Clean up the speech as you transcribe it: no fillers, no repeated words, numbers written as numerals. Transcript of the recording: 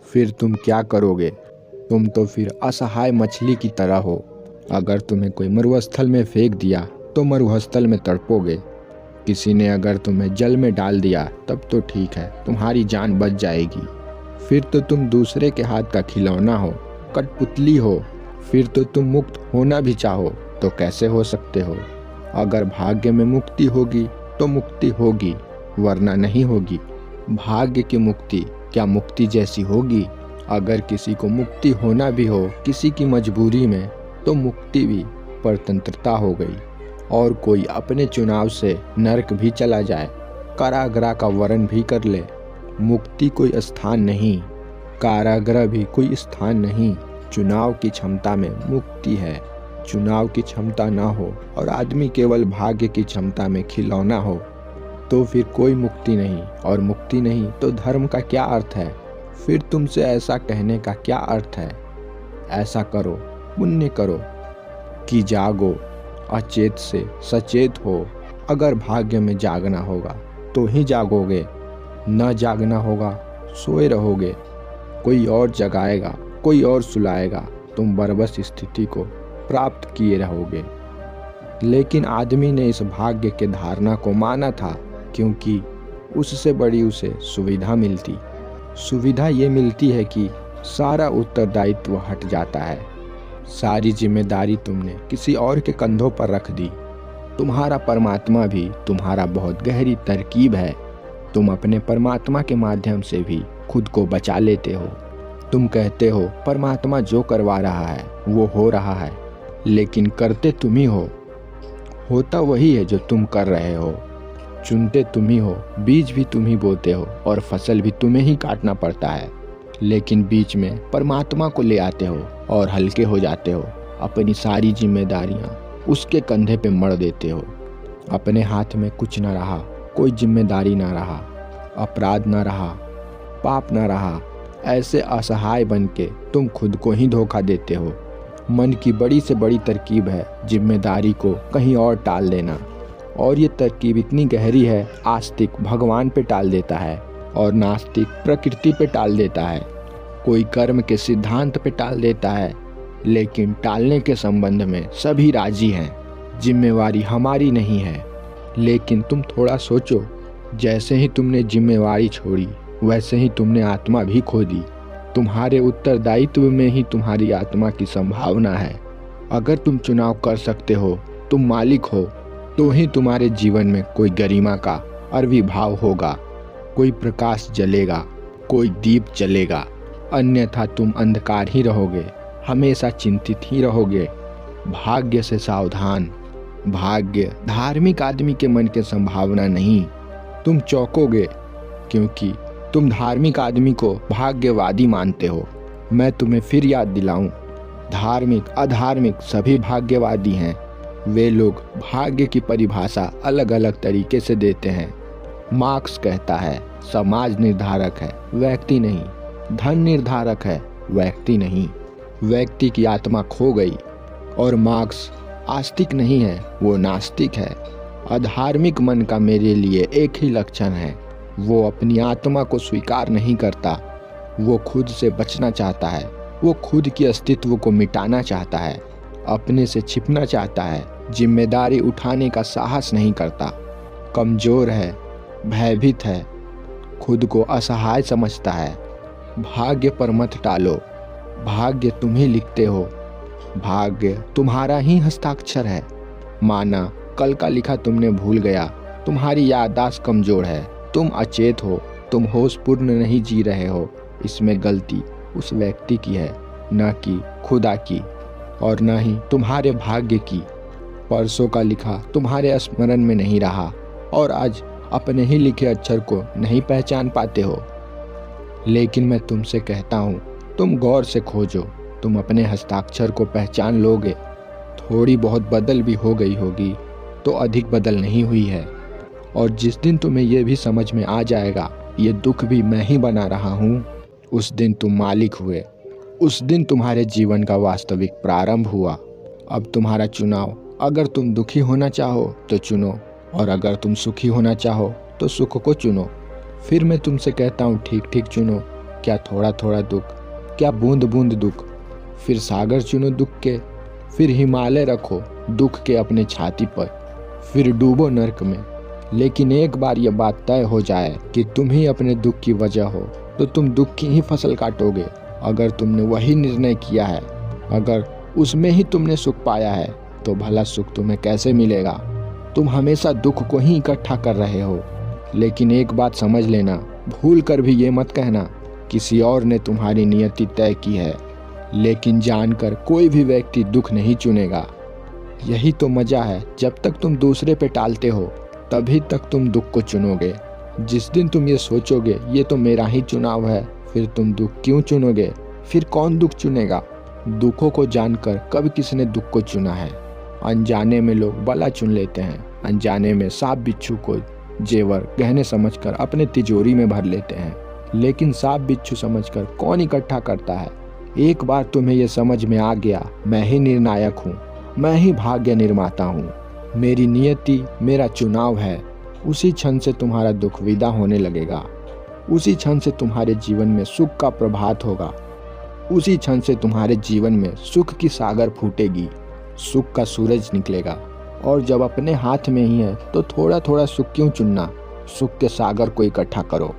फिर तुम क्या करोगे? तुम तो फिर असहाय मछली की तरह हो। अगर तुम्हें कोई मरुस्थल में फेंक दिया तो मरुस्थल में तड़पोगे। किसी ने अगर तुम्हें जल में डाल दिया तब तो ठीक है, तुम्हारी जान बच जाएगी। फिर तो तुम दूसरे के हाथ का खिलौना हो, कठपुतली हो। फिर तो तुम मुक्त होना भी चाहो तो कैसे हो सकते हो? अगर भाग्य में मुक्ति होगी तो मुक्ति होगी, वरना नहीं होगी। भाग्य की मुक्ति क्या मुक्ति जैसी होगी? अगर किसी को मुक्ति होना भी हो किसी की मजबूरी में, तो मुक्ति भी परतंत्रता हो गई। और कोई अपने चुनाव से नरक भी चला जाए, कारागृह का वर्ण भी कर ले, मुक्ति कोई स्थान नहीं, कारागृह भी कोई स्थान नहीं। चुनाव की क्षमता में मुक्ति है। चुनाव की क्षमता ना हो और आदमी केवल भाग्य की क्षमता में खिलौना हो, तो फिर कोई मुक्ति नहीं, और मुक्ति नहीं तो धर्म का क्या अर्थ है? फिर तुमसे ऐसा कहने का क्या अर्थ है? ऐसा करो, पुण्य करो कि जागो, अचेत से सचेत हो। अगर भाग्य में जागना होगा तो ही जागोगे, न जागना होगा सोए रहोगे। कोई और जगाएगा, कोई और सुलाएगा, तुम बरबस स्थिति को प्राप्त किए रहोगे। लेकिन आदमी ने इस भाग्य के धारणा को माना था, क्योंकि उससे बड़ी उसे सुविधा मिलती। सुविधा ये मिलती है कि सारा उत्तरदायित्व हट जाता है, सारी जिम्मेदारी तुमने किसी और के कंधों पर रख दी। तुम्हारा परमात्मा भी तुम्हारा बहुत गहरी तरकीब है। तुम अपने परमात्मा के माध्यम से भी खुद को बचा लेते हो। तुम कहते हो परमात्मा जो करवा रहा है वो हो रहा है, लेकिन करते तुम ही हो। होता वही है जो तुम कर रहे हो। चुनते तुम ही हो, बीज भी तुम ही बोते हो और फसल भी तुम्हें ही काटना पड़ता है। लेकिन बीच में परमात्मा को ले आते हो और हल्के हो जाते हो। अपनी सारी जिम्मेदारियां उसके कंधे पे मढ़ देते हो। अपने हाथ में कुछ न रहा, कोई जिम्मेदारी ना रहा, अपराध ना रहा, पाप ना रहा। ऐसे असहाय बन के तुम खुद को ही धोखा देते हो। मन की बड़ी से बड़ी तरकीब है जिम्मेदारी को कहीं और टाल देना, और ये तरकीब इतनी गहरी है, आस्तिक भगवान पे टाल देता है और नास्तिक प्रकृति पे टाल देता है। कोई कर्म के सिद्धांत पे टाल देता है, लेकिन टालने के संबंध में सभी राजी हैं। जिम्मेवारी हमारी नहीं है। लेकिन तुम थोड़ा सोचो, जैसे ही तुमने जिम्मेवारी छोड़ी वैसे ही तुमने आत्मा भी खो दी। तुम्हारे उत्तरदायित्व में ही तुम्हारी आत्मा की संभावना है। अगर तुम चुनाव कर सकते हो, तुम मालिक हो, तो ही तुम्हारे जीवन में कोई गरिमा का आविर्भाव होगा, कोई प्रकाश जलेगा, कोई दीप जलेगा। अन्यथा तुम अंधकार ही रहोगे, हमेशा चिंतित ही रहोगे। भाग्य से सावधान। भाग्य धार्मिक आदमी के मन की संभावना नहीं। तुम चौंकोगे क्योंकि तुम धार्मिक आदमी को भाग्यवादी मानते हो। मैं तुम्हें फिर याद दिलाऊं, धार्मिक अधार्मिक सभी भाग्यवादी हैं। वे लोग भाग्य की परिभाषा अलग अलग तरीके से देते हैं। मार्क्स कहता है समाज निर्धारक है, व्यक्ति नहीं। धन निर्धारक है, व्यक्ति नहीं। व्यक्ति की आत्मा खो गई। और मार्क्स आस्तिक नहीं है, वो नास्तिक है। अधार्मिक मन का मेरे लिए एक ही लक्षण है, वो अपनी आत्मा को स्वीकार नहीं करता। वो खुद से बचना चाहता है, वो खुद की अस्तित्व को मिटाना चाहता है, अपने से छिपना चाहता है, जिम्मेदारी उठाने का साहस नहीं करता, कमजोर है, भयभीत है, खुद को असहाय समझता है। भाग्य पर मत टालो, भाग्य तुम ही लिखते हो। भाग्य तुम्हारा ही हस्ताक्षर है। माना कल का लिखा तुमने भूल गया, तुम्हारी याददाश्त कमजोर है, तुम अचेत हो, तुम होशपूर्ण नहीं जी रहे हो। इसमें गलती उस व्यक्ति की है, न कि खुदा की, और न ही तुम्हारे भाग्य की। परसों का लिखा तुम्हारे स्मरण में नहीं रहा और आज अपने ही लिखे अक्षर को नहीं पहचान पाते हो। लेकिन मैं तुमसे कहता हूँ, तुम गौर से खोजो, तुम अपने हस्ताक्षर को पहचान लोगे। थोड़ी बहुत बदल भी हो गई होगी तो अधिक बदल नहीं हुई है। और जिस दिन तुम्हें यह भी समझ में आ जाएगा ये दुख भी मैं ही बना रहा हूँ, उस दिन तुम मालिक हुए। उस दिन तुम्हारे जीवन का वास्तविक प्रारंभ हुआ। अब तुम्हारा चुनाव, अगर तुम दुखी होना चाहो तो चुनो, और अगर तुम सुखी होना चाहो तो सुख को चुनो। फिर मैं तुमसे कहता हूँ ठीक ठीक चुनो, क्या थोड़ा थोड़ा दुख, क्या बूंद बूंद दुख? फिर सागर चुनो दुख के, फिर हिमालय रखो दुख के अपने छाती पर, फिर डूबो नर्क में। लेकिन एक बार ये बात तय हो जाए कि तुम ही अपने दुख की वजह हो, तो तुम दुख की ही फसल काटोगे। अगर तुमने वही निर्णय किया है, अगर उसमें ही तुमने सुख पाया है, तो भला सुख तुम्हें कैसे मिलेगा? तुम हमेशा दुख को ही इकट्ठा कर रहे हो। लेकिन एक बात समझ लेना, भूल कर भी ये मत कहना किसी और ने तुम्हारी नियति तय की है। लेकिन जानकर कोई भी व्यक्ति दुख नहीं चुनेगा। यही तो मजा है, जब तक तुम दूसरे पे टालते हो तभी तक तुम दुख को चुनोगे। जिस दिन तुम ये सोचोगे ये तो मेरा ही चुनाव है, फिर तुम दुख क्यों चुनोगे? फिर कौन दुख चुनेगा? दुखों को जानकर कब किसने दुख को चुना है? अनजाने में लोग बला चुन लेते हैं, अनजाने में सांप बिच्छू को जेवर गहने समझकर अपने तिजोरी में भर लेते हैं। लेकिन सांप बिच्छू समझकर कौन इकट्ठा करता है? एक बार तुम्हें यह समझ में आ गया, मैं ही निर्णायक हूँ, मैं ही भाग्य निर्माता हूँ, मेरी नियति मेरा चुनाव है, उसी क्षण से तुम्हारा दुख विदा होने लगेगा। उसी क्षण से तुम्हारे जीवन में सुख का प्रभात होगा। उसी क्षण से तुम्हारे जीवन में सुख की सागर फूटेगी, सुख का सूरज निकलेगा। और जब अपने हाथ में ही है तो थोड़ा थोड़ा सुख क्यों चुनना? सुख के सागर को इकट्ठा करो।